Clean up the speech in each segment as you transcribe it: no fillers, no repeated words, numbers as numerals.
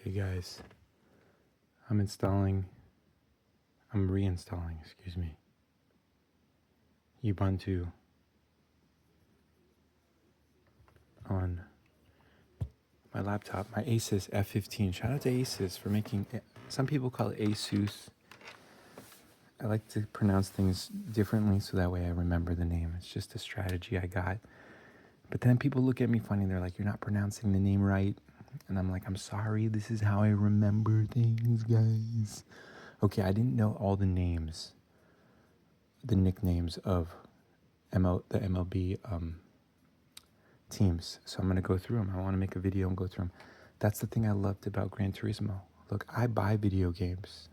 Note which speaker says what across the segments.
Speaker 1: Okay, guys, I'm reinstalling, excuse me, Ubuntu on my laptop, my Asus F15. Shout out to Asus for making it. Some people call it Asus. I like to pronounce things differently so that way I remember the name. It's just a strategy I got. But then people look at me funny. They're like, you're not pronouncing the name right. And I'm like, I'm sorry. This is how I remember things, guys. Okay, I didn't know all the names, the nicknames of the MLB teams. So I'm going to go through them. I want to make a video and go through them. That's the thing I loved about Gran Turismo. Look, I buy video games.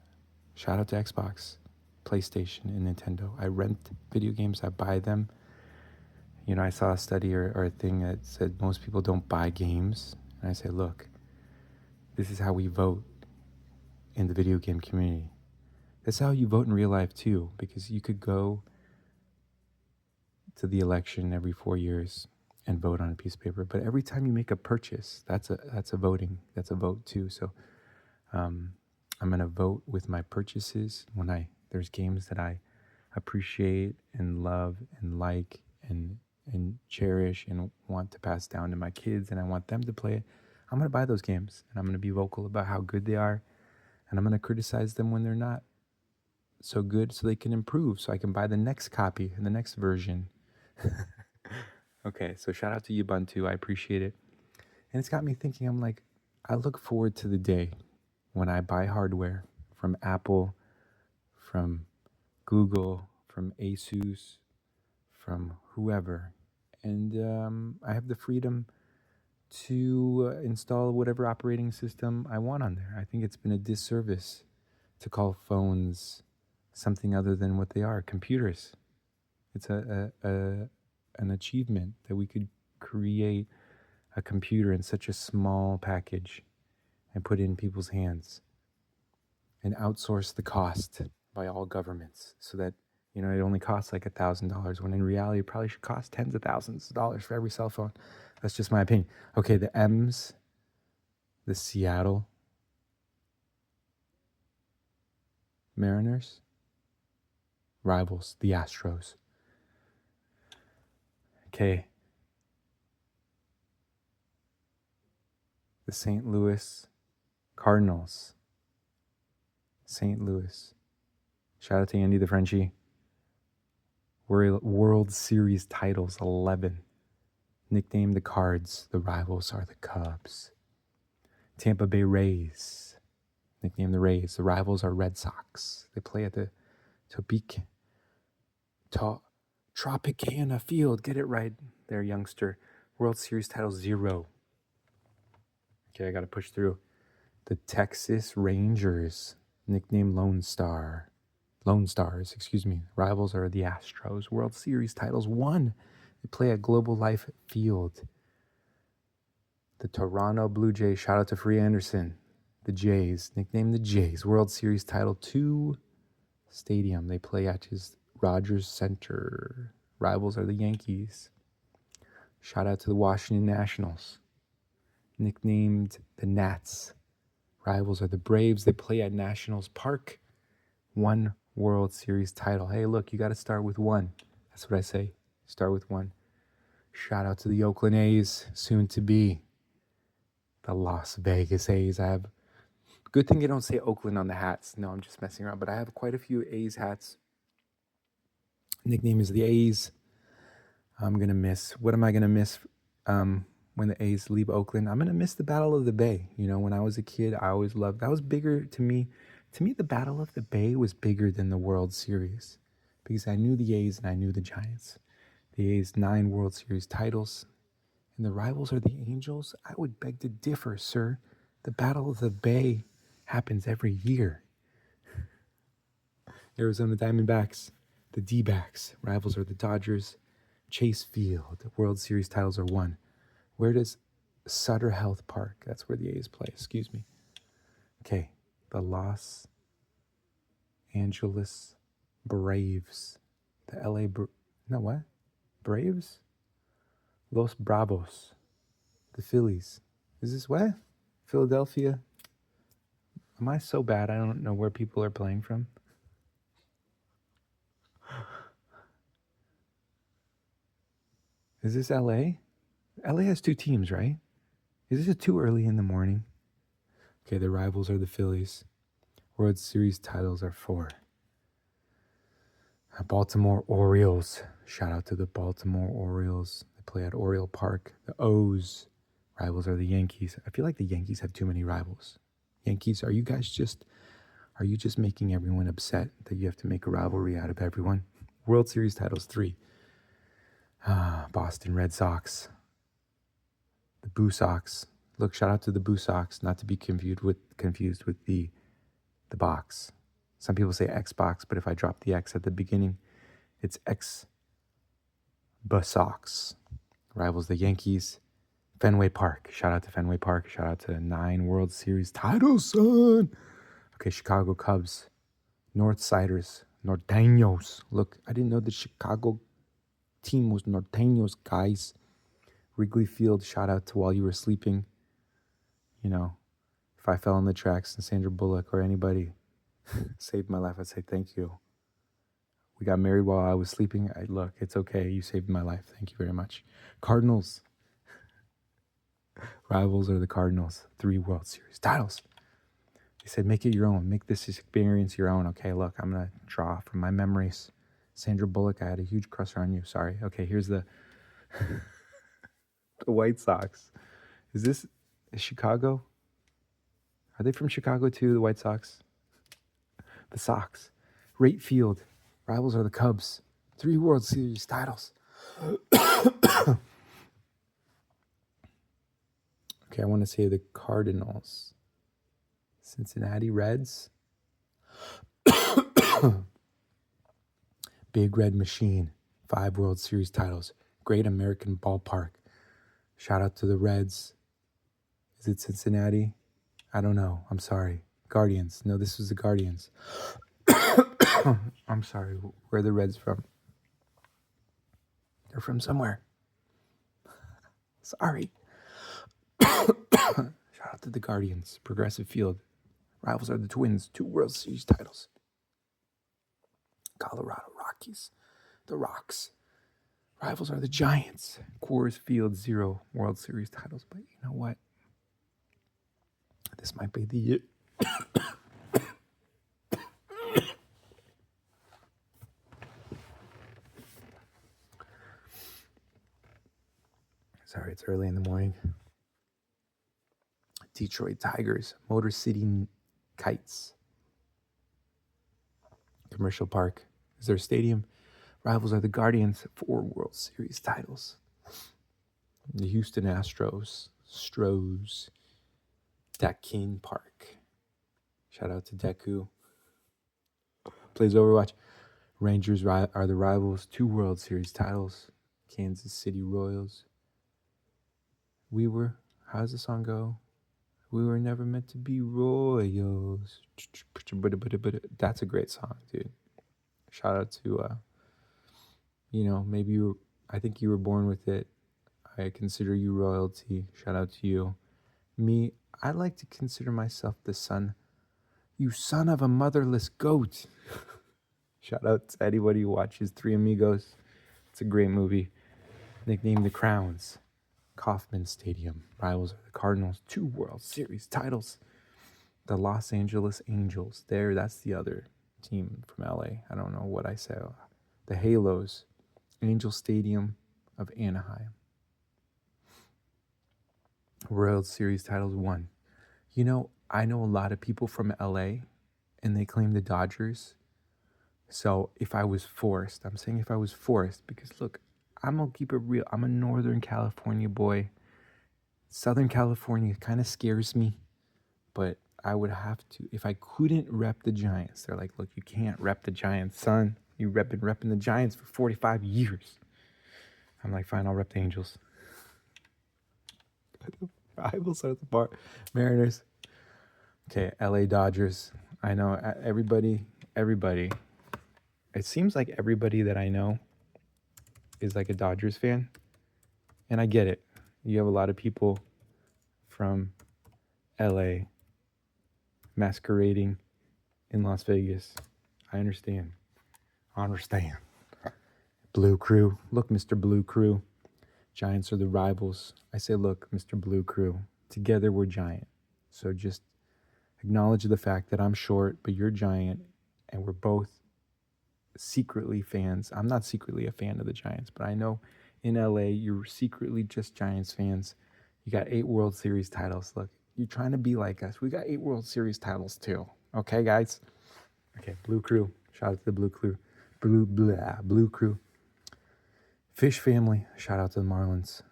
Speaker 1: Shout out to Xbox, PlayStation, and Nintendo. I rent video games. I buy them. You know, I saw a study or a thing that said most people don't buy games. And I say, look, this is how we vote in the video game community. That's how you vote in real life too, because you could go to the election every 4 years and vote on a piece of paper. But every time you make a purchase, that's a vote too. So I'm gonna vote with my purchases when there's games that I appreciate and love and like and cherish and want to pass down to my kids and I want them to play it. I'm gonna buy those games and I'm gonna be vocal about how good they are, and I'm gonna criticize them when they're not so good so they can improve so I can buy the next copy and the next version. Okay, so shout out to Ubuntu. I appreciate it. And it's got me thinking, I'm like, I look forward to the day when I buy hardware from Apple, from Google, from Asus, from whoever. And I have the freedom to install whatever operating system I want on there. I think it's been a disservice to call phones something other than what they are, computers. It's an achievement that we could create a computer in such a small package and put it in people's hands and outsource the cost by all governments so that, you know, it only costs like $1,000 when in reality it probably should cost tens of thousands of dollars for every cell phone. That's just my opinion. Okay, the M's, the Seattle Mariners, rivals, the Astros. Okay, the St. Louis Cardinals. St. Louis. Shout out to Andy the Frenchie. World Series titles 11. Nicknamed the Cards. The rivals are the Cubs. Tampa Bay Rays. Nicknamed the Rays. The rivals are Red Sox. They play at the Tropicana Field. Get it right there, youngster. World Series title 0. Okay, I got to push through. The Texas Rangers. Nicknamed Lone Stars, excuse me. Rivals are the Astros. World Series titles 1. They play at Global Life Field. The Toronto Blue Jays, shout out to Free Anderson. The Jays, nicknamed the Jays. World Series title 2 stadium. They play at his Rogers Center. Rivals are the Yankees. Shout out to the Washington Nationals. Nicknamed the Nats. Rivals are the Braves. They play at Nationals Park. 1 World Series title. Hey, look, you got to start with 1. That's what I say. Start with 1. Shout out to the Oakland A's, soon to be the Las Vegas A's. I have, good thing you don't say Oakland on the hats. No, I'm just messing around. But I have quite a few A's hats. Nickname is the A's. I'm going to miss, what am I going to miss when the A's leave Oakland? I'm going to miss the Battle of the Bay. You know, when I was a kid, I always loved, that was bigger to me. To me, the Battle of the Bay was bigger than the World Series because I knew the A's and I knew the Giants. The A's 9 World Series titles, and the rivals are the Angels. I would beg to differ, sir. The Battle of the Bay happens every year. Arizona Diamondbacks, the D-backs. Rivals are the Dodgers. Chase Field. World Series titles are 1. Where does Sutter Health Park? That's where the A's play. Excuse me. Okay. The Los Angeles Braves. The LA Braves? Los Bravos. The Phillies. Is this what? Philadelphia Am I so bad I don't know where people are playing from? Is this LA? LA has 2 teams, right? Is this too early in the morning? Okay, the rivals are the Phillies. World Series titles are 4. Baltimore Orioles. Shout out to the Baltimore Orioles. They play at Oriole Park. The O's. Rivals are the Yankees. I feel like the Yankees have too many rivals. Yankees, are you just making everyone upset that you have to make a rivalry out of everyone? World Series titles 3. Boston Red Sox. The Boo Sox. Look, shout out to the Boo Sox, not to be confused with the box. Some people say Xbox, but if I drop the X at the beginning, it's X Sox. Rivals the Yankees. Fenway Park. Shout out to Fenway Park. Shout out to 9 World Series titles, son. Okay, Chicago Cubs. Northsiders. Norteños. Look, I didn't know the Chicago team was Norteños, guys. Wrigley Field. Shout out to While You Were Sleeping. You know, if I fell on the tracks and Sandra Bullock or anybody saved my life, I'd say thank you. We got married while I was sleeping. Look, it's okay. You saved my life. Thank you very much. Cardinals. Rivals are the Cardinals. 3 World Series titles. They said, make it your own. Make this experience your own. Okay, look, I'm going to draw from my memories. Sandra Bullock, I had a huge crush on you. Sorry. Okay, here's the the White Sox. Is Chicago? Are they from Chicago too, the White Sox? The Sox. Rate Field. Rivals are the Cubs. 3 World Series titles. Okay, I want to say the Cardinals. Cincinnati Reds. Big Red Machine. 5 World Series titles. Great American Ballpark. Shout out to the Reds. Is it Cincinnati? I don't know. I'm sorry. Guardians. No, this was the Guardians. I'm sorry. Where are the Reds from? They're from somewhere. Sorry. Shout out to the Guardians. Progressive Field. Rivals are the Twins. 2 World Series titles. Colorado Rockies. The Rocks. Rivals are the Giants. Coors Field. 0 World Series titles. But you know what? This might be the year. Sorry, it's early in the morning. Detroit Tigers. Motor City Kites. Commercial Park is their stadium. Rivals are the Guardians. 4 World Series titles. The Houston Astros. Dakin Park. Shout out to Deku. Plays Overwatch. Rangers are the rivals. 2 World Series titles. Kansas City Royals. How's the song go? We were never meant to be royals. That's a great song, dude. Shout out to, maybe I think you were born with it. I consider you royalty. Shout out to you. Me, I like to consider myself the son. You son of a motherless goat. Shout out to anybody who watches Three Amigos. It's a great movie. Nicknamed The Crowns. Kauffman Stadium. Rivals are the Cardinals. 2 World Series titles. The Los Angeles Angels. That's the other team from LA. I don't know what I say. The Halos. Angel Stadium of Anaheim. World Series titles 1. I know a lot of people from LA and they claim the Dodgers. So if I was forced, because look, I'm going to keep it real. I'm a Northern California boy. Southern California kind of scares me, but I would have to, if I couldn't rep the Giants, they're like, look, you can't rep the Giants, son. You've been repping the Giants for 45 years. I'm like, fine, I'll rep the Angels. Rivals are the Mariners. Okay, LA Dodgers. I know everybody. It seems like everybody that I know is like a Dodgers fan. And I get it. You have a lot of people from LA masquerading in Las Vegas. I understand. I understand. Blue Crew. Look, Mr. Blue Crew. Giants are the rivals. I say, look, Mr. Blue Crew. Together we're giant. So just acknowledge the fact that I'm short, but you're giant, and we're both secretly fans. I'm not secretly a fan of the Giants, but I know in LA you're secretly just Giants fans. You got 8 World Series titles. Look, you're trying to be like us. We got 8 World Series titles too. Okay, guys? Okay, Blue Crew. Shout out to the Blue Crew. Blue Crew. Fish family. Shout out to the Marlins.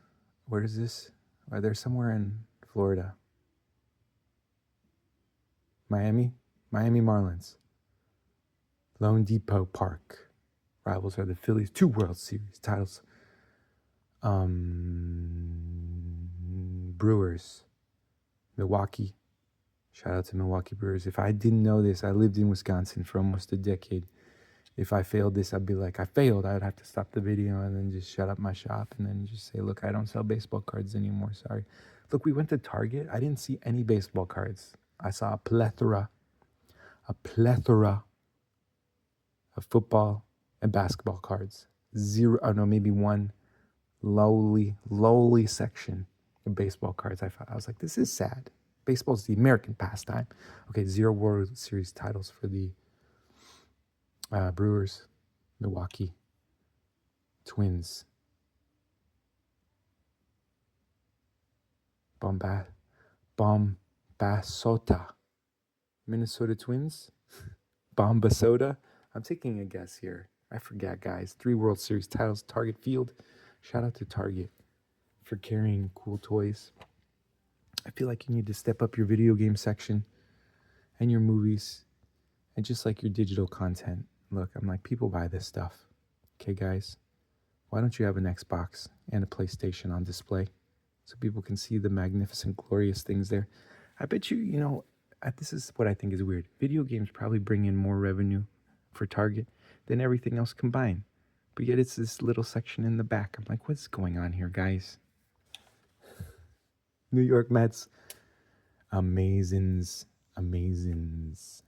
Speaker 1: Where is this? They're somewhere in Florida. Miami Marlins. Lone Depot Park. Rivals are the Phillies. 2 World Series titles. Brewers. Milwaukee. Shout out to Milwaukee Brewers. If I didn't know this, I lived in Wisconsin for almost a decade. If I failed this, I'd be like, I failed. I would have to stop the video and then just shut up my shop and then just say, look, I don't sell baseball cards anymore. Sorry. Look, we went to Target. I didn't see any baseball cards. I saw a plethora of football and basketball cards. Maybe one lowly section of baseball cards. I was like, this is sad. Baseball's the American pastime. Okay, 0 World Series titles for the Brewers. Milwaukee Twins. Bombasota. Minnesota Twins. Bombasota. I'm taking a guess here. I forget, guys. 3 World Series titles. Target Field. Shout out to Target for carrying cool toys. I feel like you need to step up your video game section and your movies and just like your digital content. Look, I'm like, people buy this stuff. Okay, guys? Why don't you have an Xbox and a PlayStation on display so people can see the magnificent, glorious things there? I bet you, this is what I think is weird. Video games probably bring in more revenue for Target than everything else combined. But yet it's this little section in the back. I'm like, what's going on here, guys? New York Mets. Amazins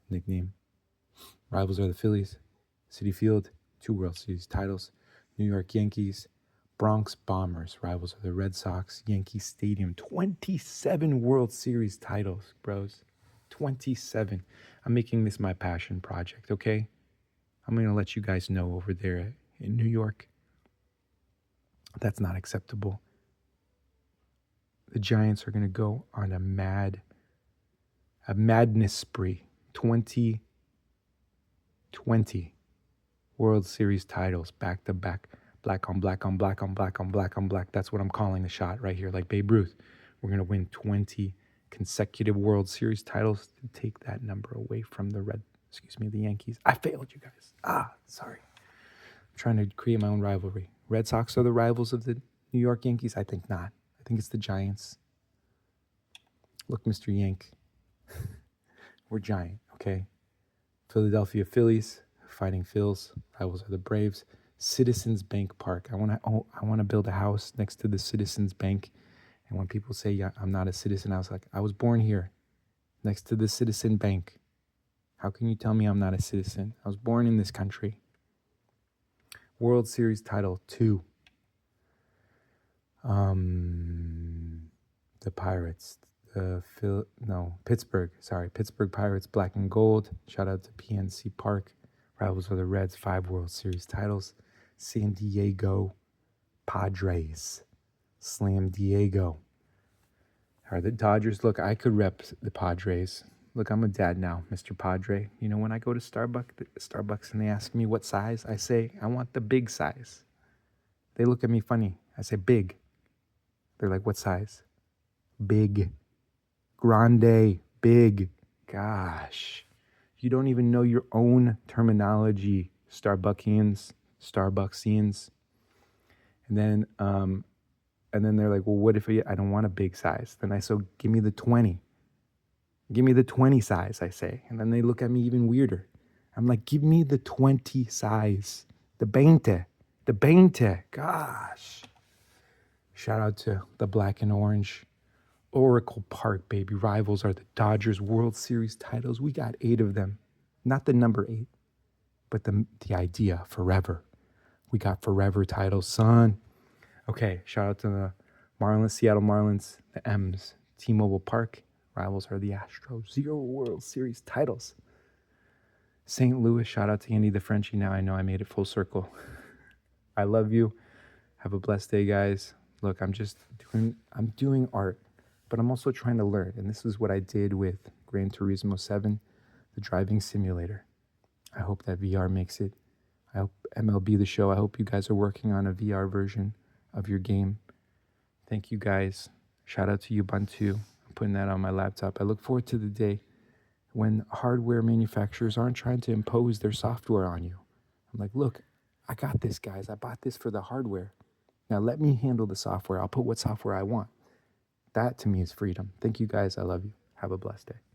Speaker 1: nickname. Rivals are the Phillies. Citi Field, 2 World Series titles. New York Yankees. Bronx Bombers. Rivals are the Red Sox. Yankee Stadium, 27 World Series titles, bros. 27. I'm making this my passion project, okay? I'm going to let you guys know over there in New York. That's not acceptable. The Giants are going to go on a madness spree. 20 World Series titles back to back. Black on black on black on black on black on black. That's what I'm calling the shot right here, like Babe Ruth. We're going to win 20 consecutive World Series titles to take that number away from the Yankees. I failed, you guys. Sorry. I'm trying to create my own rivalry. Red Sox are the rivals of the New York Yankees? I think not. I think it's the Giants. Look, Mr. Yank. We're giant, okay? Philadelphia Phillies, Fighting Phils. Rivals are the Braves. Citizens Bank Park. I want to build a house next to the Citizens Bank. And when people say, yeah, I'm not a citizen, I was like, I was born here next to the Citizen Bank. How can you tell me I'm not a citizen? I was born in this country. World Series title 2. The Pirates. Pittsburgh. Pittsburgh Pirates, black and gold. Shout out to PNC Park. Rivals are the Reds, 5 World Series titles. San Diego Padres. Slam Diego. Are the Dodgers? Look, I could rep the Padres. Look, I'm a dad now, Mr. Padre. You know, when I go to Starbucks and they ask me what size, I say, I want the big size. They look at me funny. I say, big. They're like, what size? Big. Grande. Big. Gosh. You don't even know your own terminology, Starbucksians. And then they're like, well, what if I don't want a big size? Then I say, give me the 20. Give me the 20 size, I say. And then they look at me even weirder. I'm like, give me the 20 size. The 20. Gosh. Shout out to the black and orange Oracle Park, baby. Rivals are the Dodgers World Series titles. We got 8 of them. Not the number 8, but the idea, forever. We got forever titles, son. Okay, shout out to the Marlins, Seattle Marlins, the M's, T-Mobile Park. Rivals are the Astros. 0 World Series titles. St. Louis, shout out to Andy the Frenchie. Now I know I made it full circle. I love you. Have a blessed day, guys. Look, I'm doing art, but I'm also trying to learn. And this is what I did with Gran Turismo 7, the driving simulator. I hope that VR makes it. I hope MLB The Show, I hope you guys are working on a VR version of your game. Thank you, guys. Shout out to Ubuntu. I'm putting that on my laptop. I look forward to the day when hardware manufacturers aren't trying to impose their software on you. I'm like, look, I got this, guys. I bought this for the hardware. Now let me handle the software. I'll put what software I want. That to me is freedom. Thank you, guys. I love you. Have a blessed day.